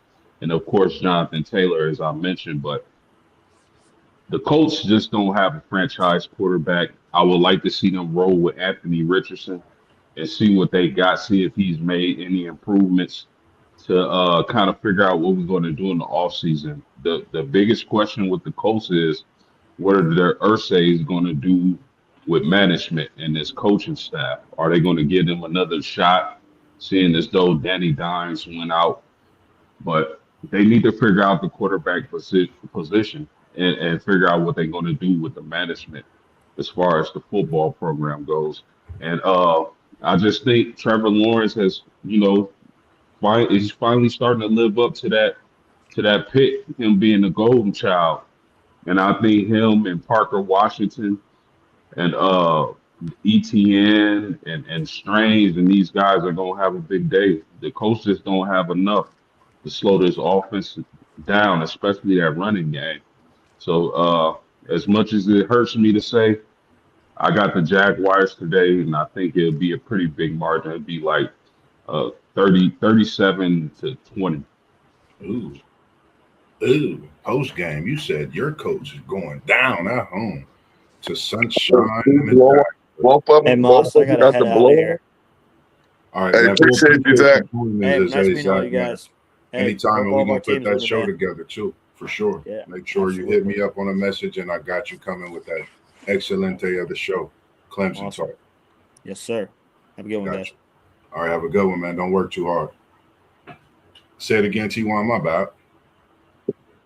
and of course Jonathan Taylor, as I mentioned. But the Colts just don't have a franchise quarterback. I would like to see them roll with Anthony Richardson and see what they got, see if he's made any improvements to kind of figure out what we're going to do in the offseason. The biggest question with the Colts is what are their Ursays going to do with management and this coaching staff? Are they going to give them another shot, seeing as though Danny Dimes went out? But they need to figure out the quarterback position and figure out what they're going to do with the management as far as the football program goes. And I just think Trevor Lawrence has, he's finally starting to live up to that pick, him being the golden child. And I think him and Parker Washington and ETN and Strange and these guys are gonna have a big day. The coaches don't have enough to slow this offense down, especially that running game. So as much as it hurts me to say, I got the Jaguars today, and I think it'll be a pretty big margin. It'd be like 37-20. Ooh, ooh. Post game, you said your coach is going down at home to Sunshine and the Jaguars. Both of Hey, them, Moss, both I of them gotta got the head out of blow. here. All right, Hey, man. appreciate you, Zach. Hey, nice meeting all you guys. Hey, Anytime, and hope all we're of our gonna put teams that win show today. together too, for sure. Yeah, Make sure you hit absolutely. me up on a message, and I got you coming with that excelente of the show, Clemson Awesome. talk. Yes, sir. Have a good one, Got guys. you. All right, have a good one, man. Don't work too hard. Say it again, T1. My bad.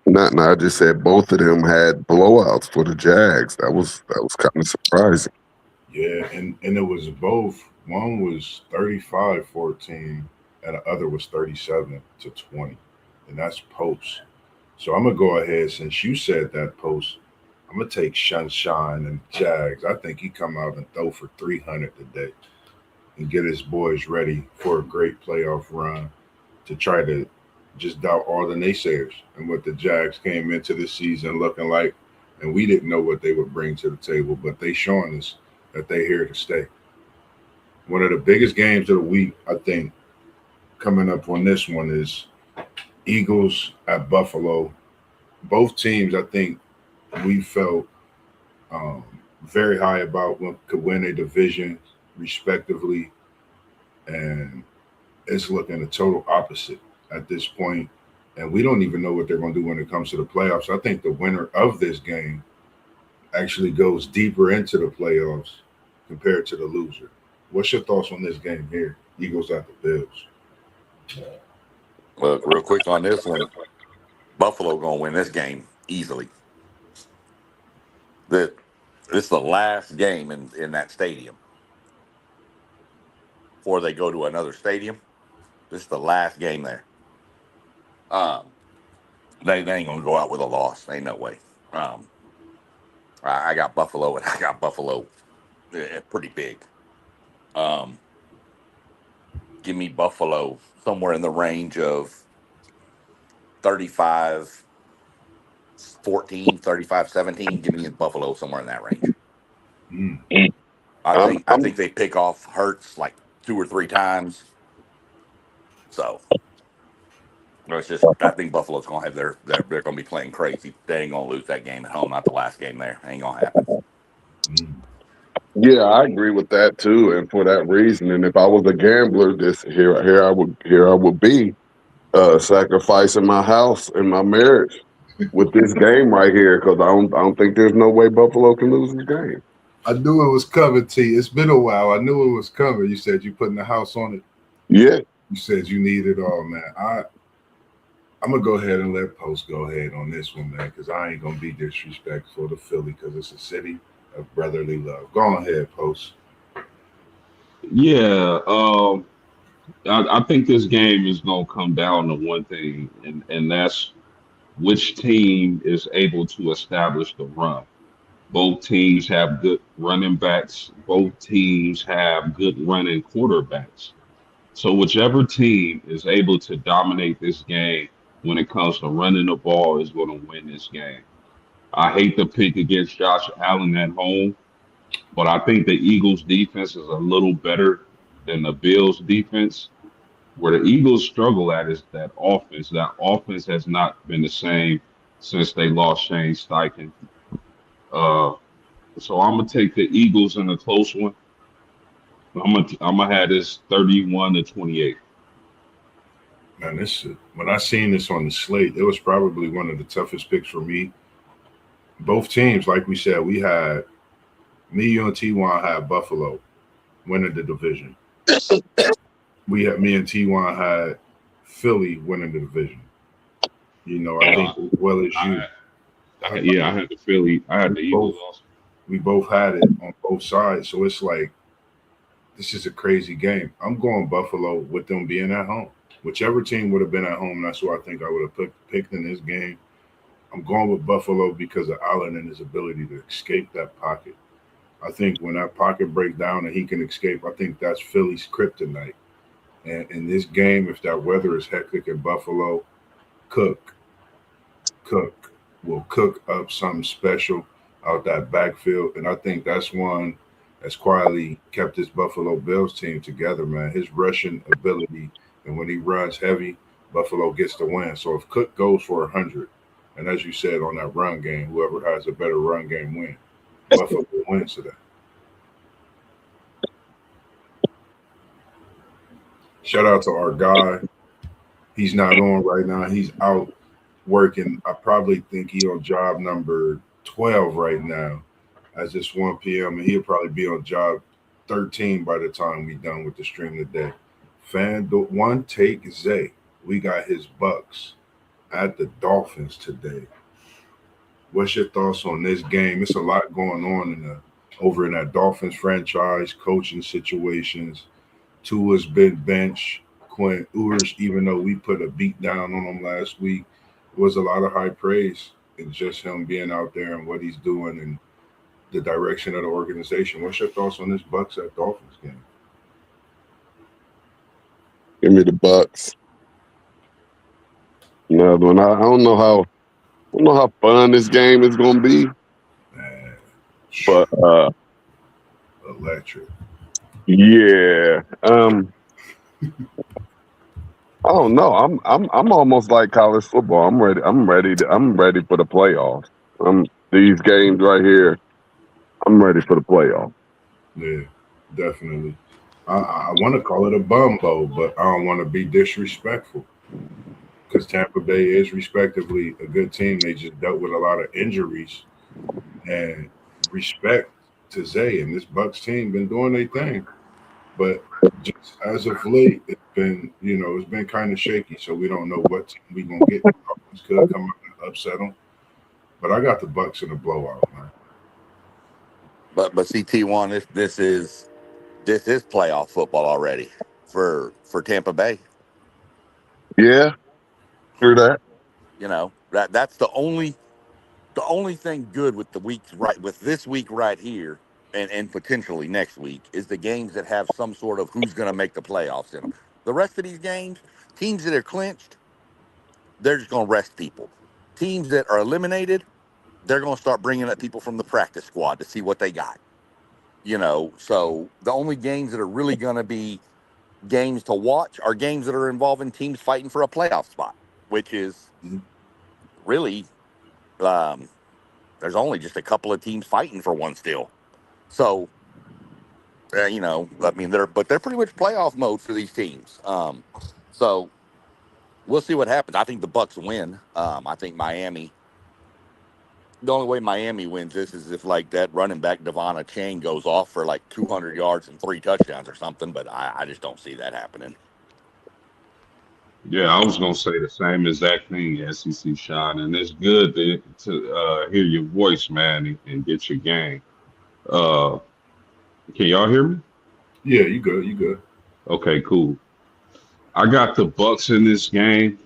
Nothing. I just said both of them had blowouts for the Jags. That was kind of surprising. Yeah, and it was both. One was 35-14, and the other was 37-20, and that's post. So I'm gonna go ahead since you said that post. I'm gonna take Sunshine and Jags. I think he come out and throw for 300 today and get his boys ready for a great playoff run to try to just doubt all the naysayers and what the Jags came into the season looking like, and we didn't know what they would bring to the table, but they showing us that they're here to stay. One of the biggest games of the week, I think, coming up on this one is Eagles at Buffalo. Both teams, I think, we felt um, very high about what could win a division respectively, and it's looking the total opposite at this point. And we don't even know what they're going to do when it comes to the playoffs. I think the winner of this game actually goes deeper into the playoffs compared to the loser. What's your thoughts on this game here? Eagles at the Bills. Look, real quick on this one, Buffalo gonna win this game easily. This is the last game in that stadium before they go to another stadium. This is the last game there. Um, they ain't gonna go out with a loss. Ain't no way. Um, I got Buffalo, and I got Buffalo pretty big. Um, give me Buffalo somewhere in the range of 35-14, 35-17. Give me Buffalo somewhere in that range. Mm. I think they pick off Hurts like 2 or 3 times. So it's just I think Buffalo's gonna have they're gonna be playing crazy. They ain't gonna lose that game at home. Not the last game there. Ain't gonna happen. Mm. Yeah, I agree with that too, and for that reason. And if I was a gambler, this here I would be sacrificing my house and my marriage with this game right here because I don't think there's no way Buffalo can lose this game. I knew it was coming, T. It's been a while. I knew it was coming. You said you putting the house on it. Yeah, You said you need it all, man. I'm gonna go ahead and let Post go ahead on this one, man, because I ain't gonna be disrespectful to Philly because it's a city of brotherly love. Go on ahead, Post. Yeah, I think this game is gonna come down to one thing, and that's which team is able to establish the run. Both teams have good running backs. Both teams have good running quarterbacks. So whichever team is able to dominate this game when it comes to running the ball is going to win this game. I hate to pick against Josh Allen at home, but I think the Eagles defense is a little better than the Bills defense. Where the Eagles struggle at is that offense. That offense has not been the same since they lost Shane Steichen. Uh, so I'm gonna take the Eagles in a close one. I'm gonna have this 31-28. Man, this when I seen this on the slate, it was probably one of the toughest picks for me. Both teams, like we said, we had me, you, and T1 had Buffalo winning the division. We had me and T1 had Philly winning the division. You know, I think Uh, as well as you, I, yeah, I had the Philly. I had we the Eagles both also. we both had it on both sides. So it's like this is a crazy game. I'm going Buffalo with them being at home. Whichever team would have been at home, that's who I think I would have picked in this game. I'm going with Buffalo because of Allen and his ability to escape that pocket. I think when that pocket breaks down and he can escape, I think that's Philly's kryptonite. And in this game, if that weather is hectic in Buffalo, Cook, Cook will cook up something special out that backfield. And I think that's one that's quietly kept this Buffalo Bills team together, man. His rushing ability, and when he runs heavy, Buffalo gets the win. So if Cook goes for 100, and as you said on that run game, whoever has a better run game win. Buffalo wins today. Shout out to our guy. He's not on right now. He's out working. I probably think he on job number 12 right now as it's 1 p.m. and he'll probably be on job 13 by the time we done with the stream today. Fan one take Zay. We got his Bucks at the Dolphins today. What's your thoughts on this game? It's a lot going on over in that Dolphins franchise, coaching situations. Tua's been benched. Quinn Ewers, even though we put a beat down on him last week, was a lot of high praise and just him being out there and what he's doing and the direction of the organization. What's your thoughts on this Bucks at Dolphins game? Give me the Bucks. Another one. I don't know how fun this game is gonna be, Man, but electric. yeah. I don't know. I'm almost like college football. I'm ready. I'm ready for the playoffs. These games right here. I'm ready for the playoffs. Yeah, definitely. I want to call it a bumbo, but I don't want to be disrespectful because Tampa Bay is respectively a good team. They just dealt with a lot of injuries and respect to Zay and this Bucks team been doing their thing. But just as of late, it's been kind of shaky. So we don't know what team we gonna get. The Dolphins could come out and upset them, but I got the Bucks in a blowout, man. But CT1, this is playoff football already for Tampa Bay. Yeah, hear that. That's the only thing good with the weeks right with this week right here and potentially next week is the games that have some sort of who's going to make the playoffs in them. The rest of these games, teams that are clinched, they're just going to rest people. Teams that are eliminated, they're going to start bringing up people from the practice squad to see what they got. So the only games that are really going to be games to watch are games that are involving teams fighting for a playoff spot, which is really um, there's only just a couple of teams fighting for one still. So I mean they're pretty much playoff mode for these teams. So we'll see what happens. I think the Bucks win. I think Miami. The only way Miami wins this is if like that running back Devon Chain goes off for like 200 yards and 3 touchdowns or something. But I just don't see that happening. Yeah, I was gonna say the same exact thing, SEC Sean, and it's good to hear your voice, man, and get your game. Uh, can y'all hear me? Yeah, you good, you good. Okay, cool. I got the Bucks in this game,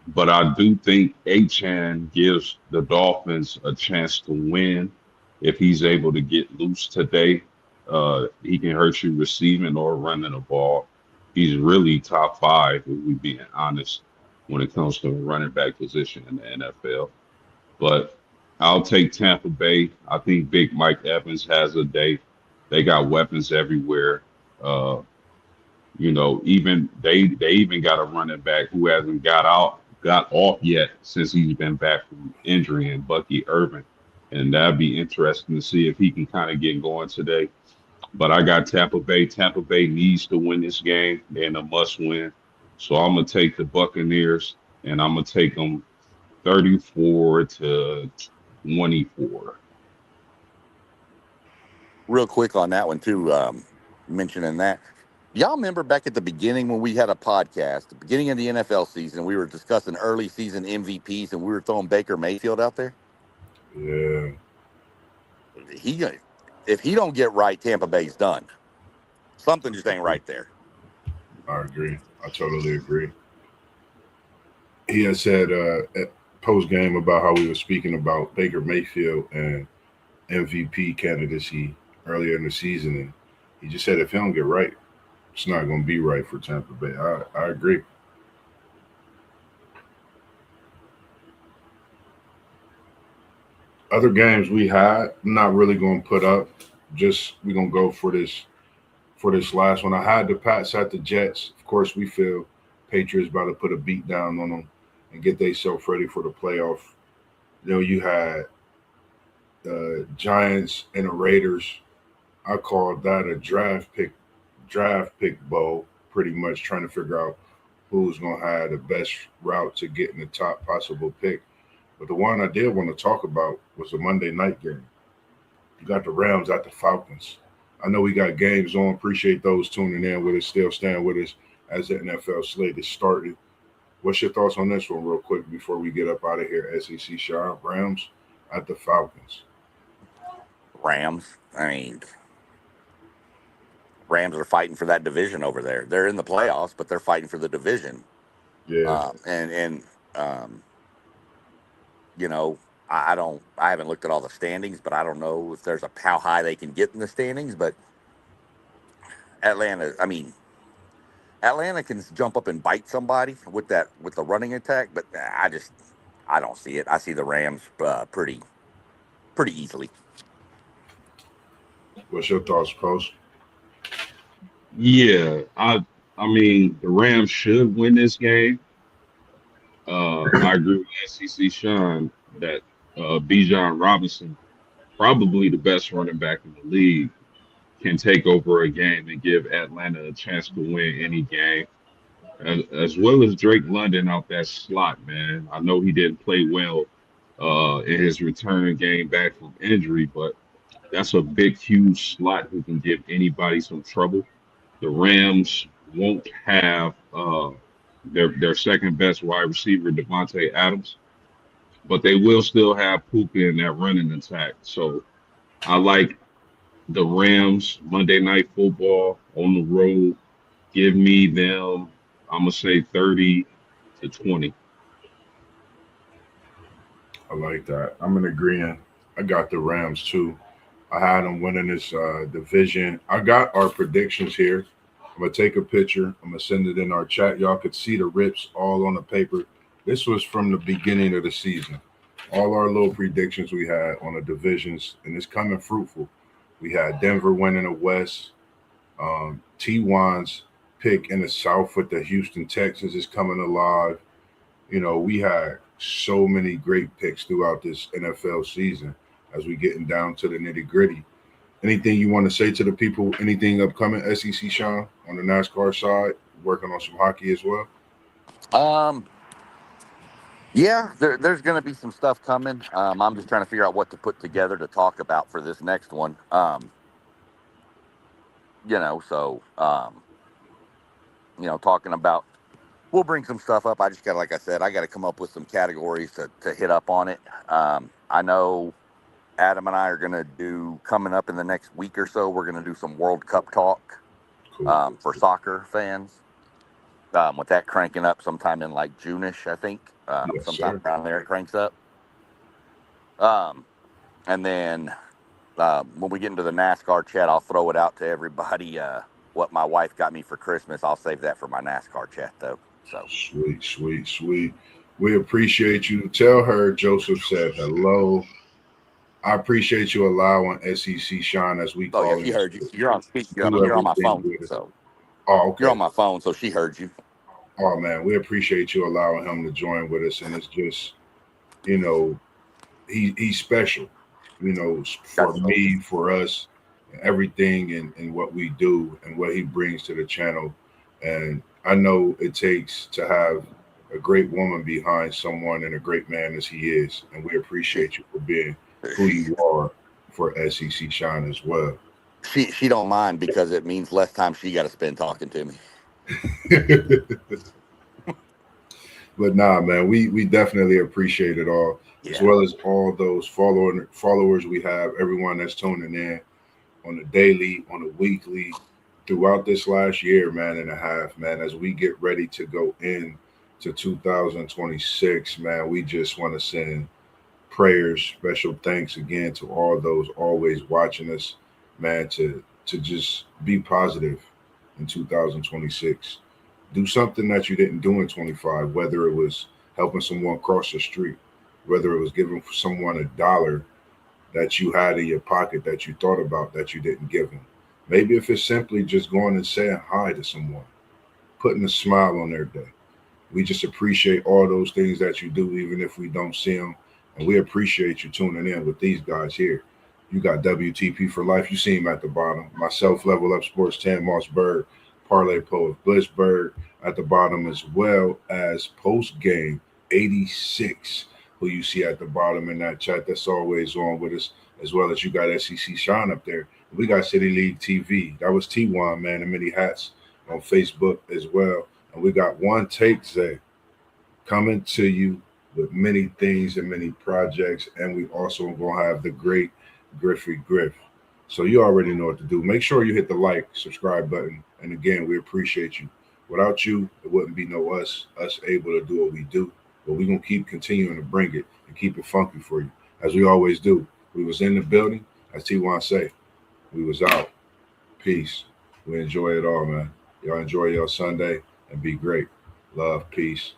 but I do think Achan gives the Dolphins a chance to win if he's able to get loose today. He can hurt you receiving or running the ball. He's really top five, if we being honest, when it comes to running back position in the NFL. But I'll take Tampa Bay. I think Big Mike Evans has a day. They got weapons everywhere. Uh, Even they even got a running back who hasn't got off yet since he's been back from injury, and Bucky Irvin. And that'd be interesting to see if he can kind of get going today. But I got Tampa Bay. Tampa Bay needs to win this game. They're in a must win. So I'm gonna take the Buccaneers, and I'm gonna take them 34-24. Real quick on that one too, mentioning that. Y'all remember back at the beginning when we had a podcast, the beginning of the NFL season, we were discussing early season MVPs, and we were throwing Baker Mayfield out there. Yeah. If he don't get right, Tampa Bay's done. Something just ain't right there. I agree. I totally agree. He had said at post game about how we were speaking about Baker Mayfield and MVP candidacy earlier in the season, and he just said if he don't get right, it's not going to be right for Tampa Bay. I agree. Other games we had, I'm not really going to put up. Just we're going to go for this last one. I had the Pats at the Jets. Of course, we feel Patriots about to put a beat down on them and get themselves ready for the playoff. You had the Giants and the Raiders. I called that a draft pick bowl, pretty much trying to figure out who's going to have the best route to getting the top possible pick. But the one I did want to talk about was the Monday night game. You got the Rams at the Falcons. I know we got games on. Appreciate those tuning in with us, still staying with us as the NFL slate is started. What's your thoughts on this one real quick before we get up out of here, SEC Sean? Rams at the Falcons. Rams. I mean, Rams are fighting for that division over there. They're in the playoffs, but they're fighting for the division. Yeah. I haven't looked at all the standings, but I don't know if there's how high they can get in the standings. But Atlanta can jump up and bite somebody with the running attack, but I don't see it. I see the Rams pretty easily. What's your thoughts, Post? Yeah, I mean the Rams should win this game. I agree with SEC Sean that Bijan Robinson, probably the best running back in the league, can take over a game and give Atlanta a chance to win any game, as well as Drake London out that slot, man. I know he didn't play well in his return game back from injury, but that's a big, huge slot who can give anybody some trouble. The Rams won't have their second best wide receiver, Devontae Adams, but they will still have Puka in that running attack. So I like the Rams Monday Night Football on the road. Give me them, I'm going to say 30-20. I like that. I'm in agreement. I got the Rams too. I had them winning this division. I got our predictions here. I'm going to take a picture. I'm going to send it in our chat. Y'all could see the rips all on the paper. This was from the beginning of the season. All our little predictions we had on the divisions, and it's coming fruitful. We had Denver winning the West. T1's pick in the South with the Houston Texans is coming alive. We had so many great picks throughout this NFL season as we getting down to the nitty gritty. Anything you want to say to the people? Anything upcoming, SEC Sean, on the NASCAR side? Working on some hockey as well? Yeah, there's going to be some stuff coming. I'm just trying to figure out what to put together to talk about for this next one. Talking about, we'll bring some stuff up. I just got, like I said, I got to come up with some categories to hit up on it. I know Adam and I are going to do, coming up in the next week or so, we're going to do some World Cup talk for soccer fans. With that cranking up sometime in like June-ish, I think. Sometime around there it cranks up. And then when we get into the NASCAR chat, I'll throw it out to everybody what my wife got me for Christmas. I'll save that for my NASCAR chat, though. So Sweet. We appreciate you. Tell her Joseph said hello. I appreciate you allowing SEC Sean, as we call him. She heard you. You're on speak. You're on my phone. So Oh, You're on okay. my phone, so she heard you. Oh man, we appreciate you allowing him to join with us, and it's just, you know, he's special, you know, for That's so. me, for us, everything and what we do and what he brings to the channel. And I know it takes to have a great woman behind someone and a great man as he is. And we She, appreciate you for being who she, you are for SEC Shine as well. she don't mind because it means less time she got to spend talking to me. But nah, man, we definitely appreciate it all, as Yeah. well as all those followers we have, everyone that's tuning in on the daily, on the weekly, throughout this last year, man, and a half, man, as we get ready to go in to 2026, man, we just want to send prayers, special thanks again to all those always watching us, man, to just be positive in 2026. Do something that you didn't do in 25, whether it was helping someone cross the street, whether it was giving someone $1 that you had in your pocket that you thought about that you didn't give them. Maybe if it's simply just going and saying hi to someone, putting a smile on their day. We just appreciate all those things that you do, even if we don't see them. And we appreciate you tuning in with these guys here. You got WTP for life. You see him at the bottom. Myself, Level Up Sports, Tan Mossberg, Parlay Poet Blissberg at the bottom, as well as Post Game 86, who you see at the bottom in that chat that's always on with us, as well as you got SEC Shine up there. We got City League TV. That was T1, man, and many hats on Facebook as well. And we got One Take Zay coming to you with many things and many projects. And we also going to have the great Griffey Griff. So you already know what to do. Make sure you hit the like, subscribe button. And again, we appreciate you. Without you, it wouldn't be no us able to do what we do. But we're going to keep continuing to bring it and keep it funky for you, as we always do. We was in the building, as T1 say. We was out. Peace. We enjoy it all, man. Y'all enjoy your Sunday and be great. Love, peace.